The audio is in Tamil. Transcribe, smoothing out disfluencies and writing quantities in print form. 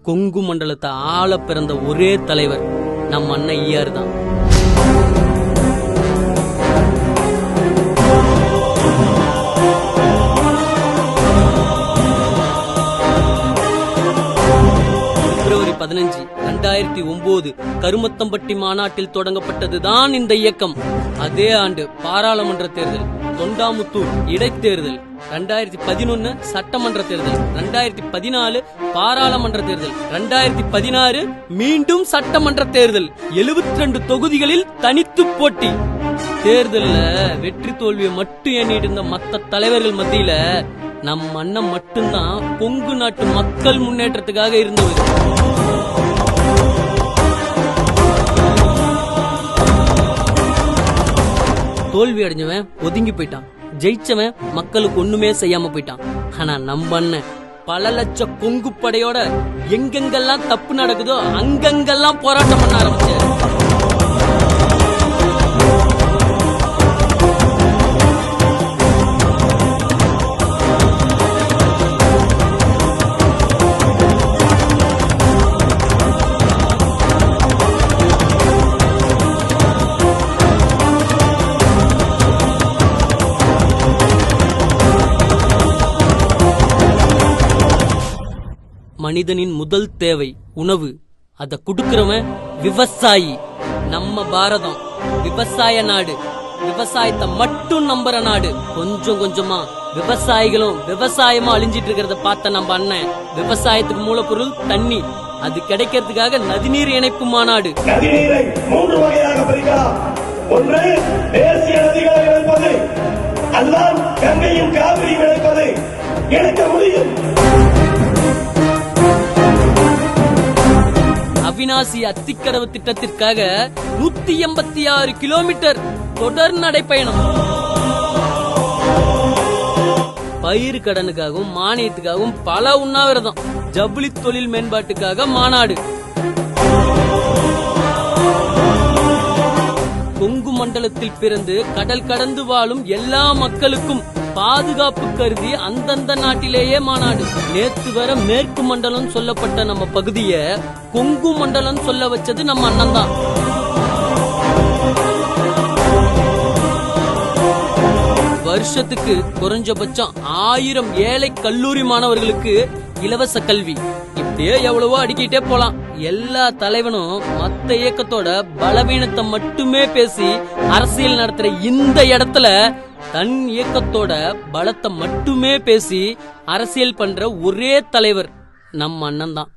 கொங்கு மண்டலத்தை ஆள பிறந்த ஒரே தலைவர் நம்ம அண்ணன் ஈஆர் தான். February 15, 2009 கருமத்தம்பட்டி மாநாட்டில் தொடங்கப்பட்டதுதான் இந்த இயக்கம். அதே ஆண்டு பாராளுமன்ற தேர்தல், தொண்டாமுத்தூர் இடைத்தேர்தல், 2011 சட்டமன்ற தேர்தல், 2014 பாராளுமன்ற தேர்தல், 2016 மீண்டும் சட்டமன்ற தேர்தல், 72 தொகுதிகளில் தனித்து போட்டி. தேர்தல்ல வெற்றி தோல்வியை மட்டும் எண்ணிட்டு இருந்த மத்த தலைவர்கள் மத்தியில நம் அண்ணன் மட்டும்தான் கொங்கு நாட்டு மக்கள் முன்னேற்றத்துக்காக இருந்தவர். தோல்வி அடைஞ்சவன் ஒதுங்கி போயிட்டான், ஜெயிச்சவன் மக்களுக்கு ஒண்ணுமே செய்யாம போயிட்டான். ஆனா நம்ம அண்ணன் பல லட்சம் கொங்கு படையோட எங்கெங்கெல்லாம் தப்பு நடக்குதோ அங்கெங்கெல்லாம் போராட்டம் பண்ண ஆரம்பிச்சாரு. மனிதனின் முதல் தேவை உணவு. அத குடுக்கிறவன் விவசாயி. நம்ம பாரதம் விவசாய நாடு, விவசாயத்தை மட்டும் நம்புற நாடு. கொஞ்சம் கொஞ்சமா விவசாயிகளும் விவசாயமா அழிஞ்சிட்டு இருக்கிறத பார்த்த நம்ம அண்ணன் விவசாயத்துக்கு மூலப்பொருள் தண்ணி, அது கிடைக்கிறதுக்காக நதிநீர் இணைப்பு மாநாடு. நதிநீரை 3 வகையாக பிரிக்கலாம். ஒன்று தேசிய நதிகளை இணைப்பது, அதுதான் கங்கையும் காவிரியும் இணைப்பது. இணைக்க முடியும். அவினாசி அத்திக்கடவு திட்டத்திற்காக 186 கிலோமீட்டர் தொடர் நடைப்பயணம். பயிர் கடனுக்காகவும் மானியத்துக்காகவும் பல உண்ணாவிரதம். ஜவுளி தொழில் மேம்பாட்டுக்காக மாநாடு. கொங்கு மண்டலத்தில் பிறந்து கடல் கடந்து வாழும் எல்லா மக்களுக்கும் பாதுகாப்பு கருதி அந்தந்த நாட்டிலேயே மாநாடு. நேத்து வர மேற்கு மண்டலம் சொல்லப்பட்ட நம்ம பகுதிய கொங்கு மண்டலம் சொல்ல வச்சது நம்ம அண்ணன் தான். வருஷத்துக்கு குறைஞ்சபட்சம் 1000 ஏழை கல்லூரி மாணவர்களுக்கு இலவச கல்வி. இப்படியே எவ்வளவோ அடிக்கிட்டே போலாம். எல்லா தலைவனும் மத்த இயக்கத்தோட பலவீனத்தை மட்டுமே பேசி அரசியல் நடத்துற இந்த இடத்துல தன் இயக்கத்தோட பலத்தை மட்டுமே பேசி அரசியல் பண்ற ஒரே தலைவர் நம்ம அண்ணன் தான்.